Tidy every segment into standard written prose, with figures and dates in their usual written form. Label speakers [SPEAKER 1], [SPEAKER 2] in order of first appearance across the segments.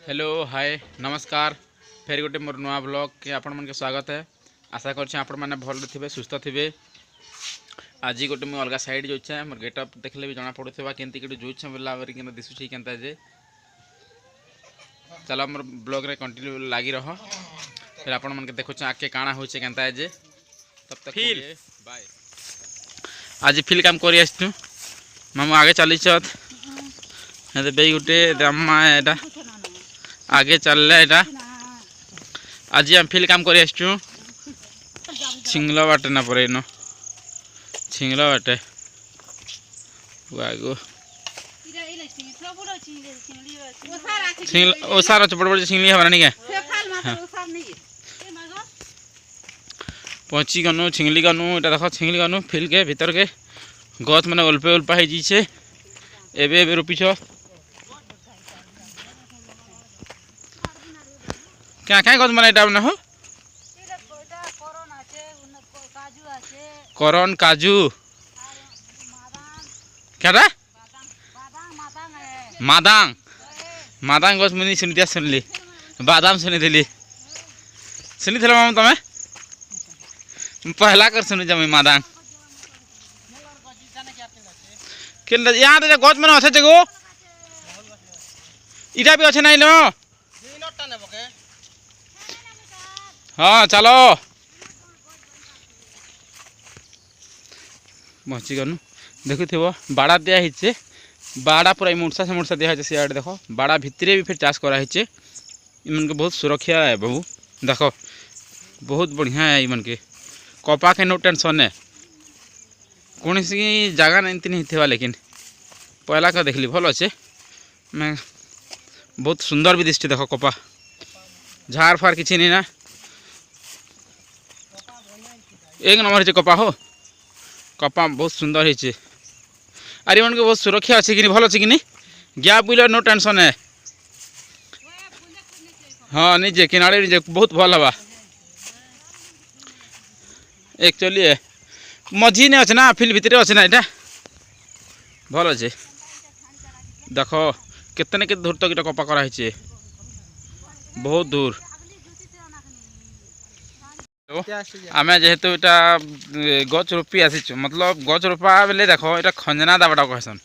[SPEAKER 1] Hello hi नमस्कार फेर गोटे मोर नुआ ब्लॉग के आपण मन के स्वागत है। आशा कर आपण मैंने भल थे सुस्थ थे। आज गोटे मुझे अलग साइड जाऊे मोर गेटअप देखले भी जना पड़ुवा केमती कि जोचे बोला कि दिशुची के जे चलो मोर ब्लॉग रे कंटिन्यू लगी रह फिर आपण मन के देखुचे आगे काଣା होचे केनता जे तब तक फील बाय। आज फील काम करी आसतु मामू आगे चली बे गोटे अम्मा एटा आगे चल रहा है। आज हम फील्ड काम कर छिंगला बाटे ना पड़े न छिंगला बाटे आगो ओसार बड़ बड़ छिंगली हमारा नहीं क्या पहुँची गनु छिंगली गनु इटा देख छिंगली गनु फील्ड के भीतर के गछ मैंने उल्पे उल्पा हो जाइए एवं रोपीछ क्या क्या गज मन यहाँ हो करण काजू क्या मादांग मादांग गज मुझे सुनी दिया सुनली बादाम सुनी माम तमें पहला कर सुनी जमी मादांग यहाँ तो गज मन अच्छे गो इटा भी अच्छे ना लो हाँ चलो पहुँची गनु देखु बाड़ा दिखाई बाड़ा पूरा मुर्सा से मुर्सा दिखाई सीआडे देख बाड़ा भितरे भी फिर चाष कराई इन के बहुत सुरक्षा है बाबू देख बहुत बढ़िया है इन के कपा के नो टेंशन है कौन सी जगह नहीं थी लेकिन पहला का देखली भल अच्छे मैं बहुत सुंदर भी दिशे देख कपा झाड़ फार किसी नहीं ना एक नंबर है कपा हो कपा बहुत सुंदर है अरे मन के बहुत सुरक्षा अच्छे कि भल अच्छे कि गैप बुल नो टेंशन है हाँ निजे किनारे निजे बहुत भल हवा एक्चुअली मझी ने अच्छे ना फील्ड भितर अच्छे ना यहाँ भल अच्छे देख केतने के दूर तक कपा कराई बहुत दूर आम जेहेतु यहाँ गच रोपी आसी मतलब गच रोपा बेले देख ये खंजना दाबाटा कहसन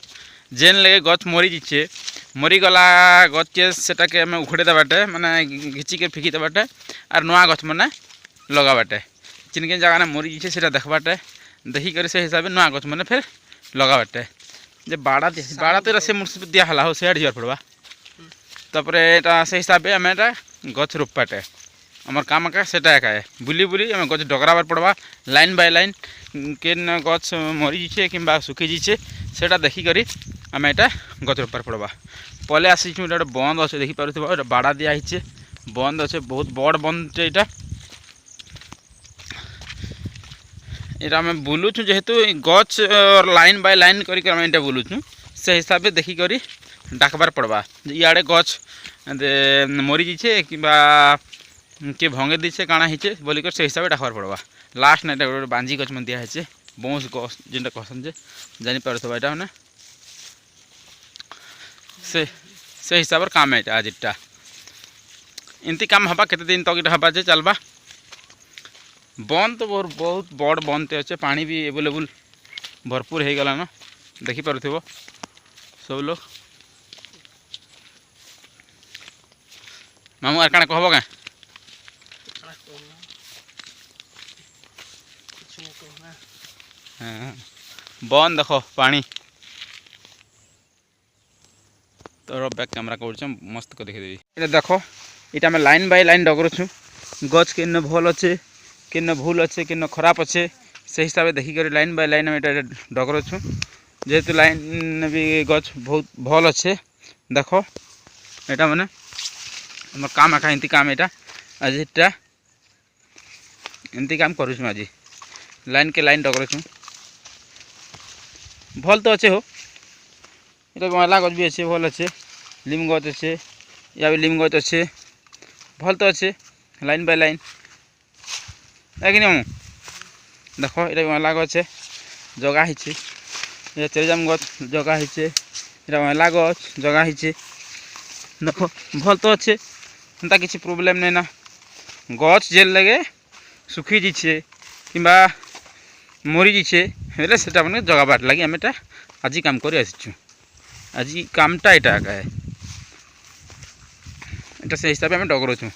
[SPEAKER 1] जेन लगे गच मरी जाइए मरीगला गचे से आम उखड़े देवाटे माने घिची के फिकी देवाटे और नुआ गच मैंने लगावाटे चिन किन जगह मरी जाइए से देखवाटे देखिक से हिसाब से नुआ गच मैंने फिर लगावाटे जे बाड़ा तो से मुर्स दिहला हो से जा पड़वा तापर से हिसाब से आम गच रोपाटे आमर काम एका सेटा एका है बुली बुली आम गच डगराबार पड़वा लाइन बाय लाइन केन गच मरी जाइए कि सुखी जाइए से देखिक आम यहाँ गच रोपार पड़वा पले आसी गोटे बंद अच्छे देखिपे बाड़ा दिखाई बंद अच्छे बहुत बड़ बंद यहाँ यहाँ आम बुलुचु जेहेतु गच लाइन बाय लाइन कर बुलुचु से हिसाब से देखिक डाकबार पड़वा इे गच मरी जाइए कि किए भंगे दीचे काଣା होचे बोलिकर से हिसाब से डाकबार पड़वा लास्ट ना गोटे बांजी गच में दिखाई बाउंस गच जेनटा कहसन जे जानीपार यहाँ मैंने से हिसाब से काम है आज इटा इमती काम हवा केते दिन तक हवा जे चलवा बंद तो बहुत बड़ बंद अच्छे पानी भी एवेलेबल भरपूर हो गला न देखिपार सब लोग मामू आर काଣା कहब क्या हाँ बंद देख पानी तो बैक कैमरा कर मस्त को देखी ये देख ये आम लाइन बाय लाइन डगरुछु गच किन भल अच्छे किन भूल अच्छे किन खराब अच्छे से हिसाब से देखिक लाइन बाय लाइन आम डगरुछु जेहेतु लाइन भी गच बहुत भल अच्छे देख यहाँ मैंने आम काम एका एमती काम यहाँ आज इटा एमती काम करुँ आज लाइन के लाइन डगरुछु भल तो अच्छे हो ये गला गच भी अच्छे भल अच्छे लिम गच अच्छे या भी लिम गच अच्छे भल तो अच्छे लाइन बाय लाइन है कि नहीं देख ये गला गच जगह है चेरीजाम गच जगह है यहाँ मेला गच जगह है देख भल तो अच्छे एंता किसी प्रोब्लेम नहीं ना गच जेल लगे सुखी जीछे कि मरी जीछे हेले सेटा मैंने जगाबार लगे आम एटा आज काम कर आसीचु आज कामटा यहाँ एका है এটা से हिसाब से आम डगरुचु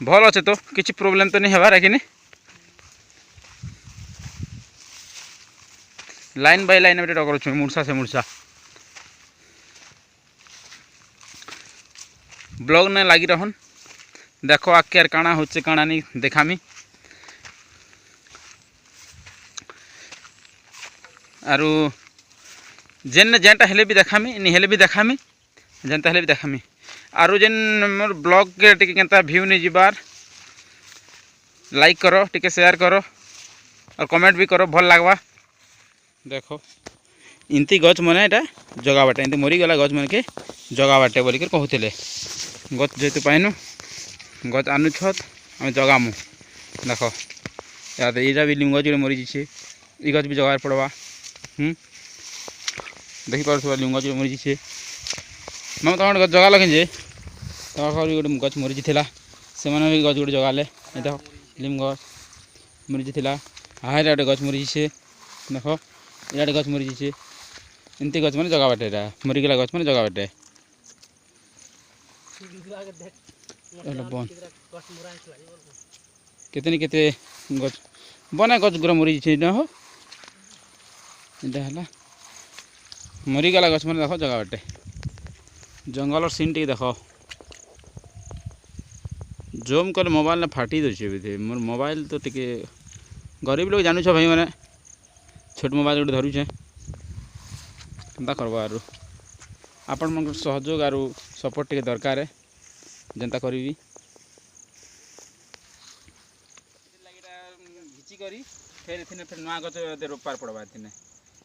[SPEAKER 1] भल अच्छे तो किसी प्रोब्लेम तो नहीं हबार कि लाइन बाय लाइन डगरुचु मुर्सा से मुर्सा ब्लॉग ने लगी रहन देखो आके यार काना होचे काना नहीं देखामी आरु जेन जेनटा हेले भी देखामी नि हेले भी देखामी जेनता हेले भी देखामी आरु जेन मोर ब्लॉग के टिके केनता व्यू नहीं जीवार लाइक करो टिके शेयर करो और कमेंट भी करो भल लगवा देखो इनती गच मैंने यहाँ जगा बाटे इनती मरीगला गच मन के जगा बाटे बोलिक कहते गच जेहेतु पाइनु गच आनुछत आम जगामु देख याद यहाँ भी लिंग गच मरी जाइए ये गच भी जगार पड़वा देखी पार लिंग गच मरी जाइए मैं तुम गच जगा लगे जे तुम गोटे गच मरी जाता से गच गोटे जगाले देख लिम गच मरी जाता हाँ गोटे गच मरी जाइए देख इलाटे गच मरी जाइए इनती गच मैंने जगा बाटे मरीगला गच मैंने जगा बाटे बन केतनी केते गच बना गच गुरा मरी जाइए हो इटा मरीगला गच मैंने देख जगा बाटे जंगल सीन टी देख जूम कले मोबाइल ने फाटी दे मोर मोबाइल तो टिके गरीब लोग जानूछ भाई मैंने छोट मोबाइल गोटे धरुचे केन्ता करबा आरु आपण मन सहयोग आरु सपोर्ट टिके दरकार है जनता करी घिची करी फिर इतने फिर नुआ गच रोपार पड़वा इतने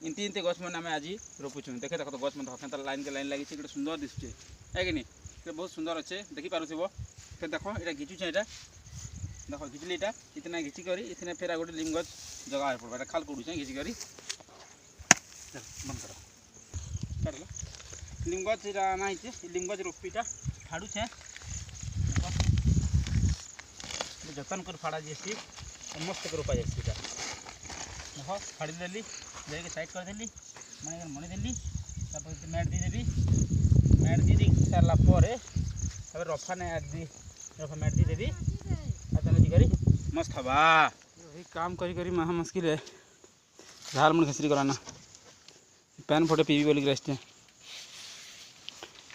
[SPEAKER 1] इनती इनती गच मैंने आम आज रोपुचु देखे देख तो गच मन हकेंता लाइन के लाइन लगी गोटे सुंदर दिशुचे है कि नहीं बहुत सुंदर अच्छे देखी पारुथिबो फिर देख यहाँ घिचुचे यहाँ देख घिचली यहाँ इतना घिची करी इतने फिर गोटे लिम गच जगह पड़वा खाल कोड़ुचे घिची करी बंद कर लिम गच ना लिम गच रोपीटा फाड़ुचे जतन कर फाड़ा जाए मस्त रोपा जाए देख फाड़ी देली जाके साइड करदेली मैंने मणि देली मैट दीदेवी मैट दी सारापर रफा ने रफा मैट दीदेवी करी मस्त हवा काम करी महा मुस्किल है झाल मुझे खसरी कराना पैन फोटे पीवी बोलिक रहे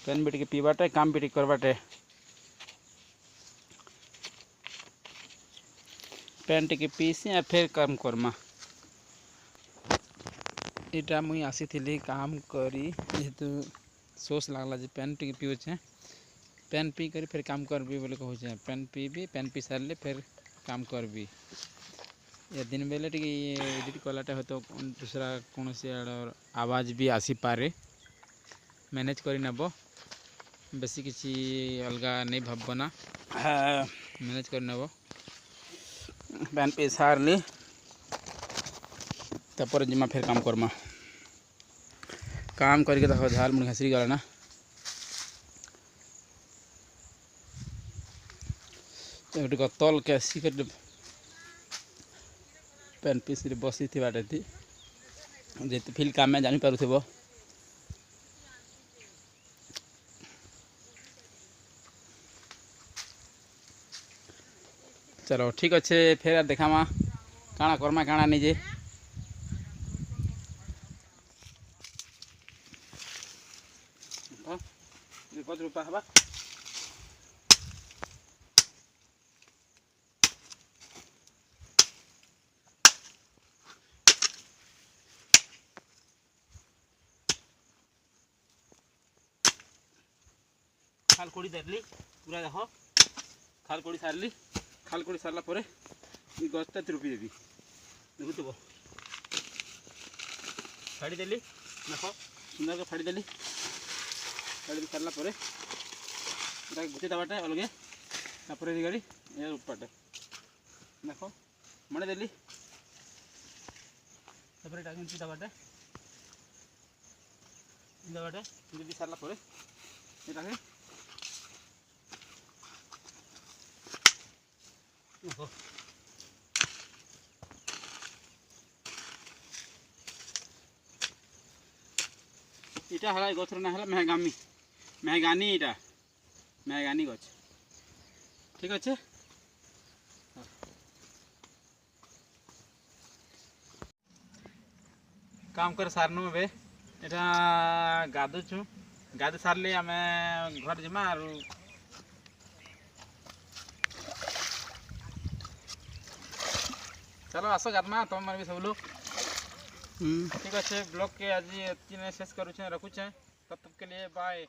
[SPEAKER 1] पैन भी टे पीवाटे काम भी टे करवाटे पैन टे पीसी फिर काम करमा इटा मुई आसी थी काम करी जेहेतु सोच लगला जे पैन टे पीछे पैन पी कर फिर काम करबी बोले कहूँ पैन पीबी पैन पी सारे फिर काम करबी या दिन बेले टे एडिट कलाटे हो तो दूसरा कौन सी आवाज भी आसी पारे मैनेज करी नब बेसी किसी अलग नहीं भावना मैनेज कर नब पैन पी सारली तापर जिमा फिर काम करमा काम करके देखो झाल मुझे घासरी गला ना गोटे गतल के आसी पैन पीस बसी थी बाटे थी जेते फिल काम में जानी पारुथिबो चलो ठीक अच्छे फिर देखामा काଣା करमा काଣା निजे गच रोपा हवा खाल कोड़ी देली पूरा देख खाल कोड़ी सारली खाल कोड़ी सारा पर गचटा रोपी देवी देखुव फाड़ी देली देख सुंदर के फाड़ी देली फाड़ी सारा पर गुचे दबाटे अलगे तापर गाड़ी ये रोपाटे देख मणे देली तापर गुचे दबाटे दबाटे दीदी सारा पर एटाके ओहो इटा हला गछर ना हला मेहगानी इटा मेहगानी गछ ठीक अच्छे काम कर सारनु बे एटा गाधुछु गाधि सारले आमे घर जिमा आरु चलो आसो गाधमा तुम भी सब लोग ठीक अच्छे ब्लॉग के आज शेष करूँ रखुचे तब तक के लिए बाय।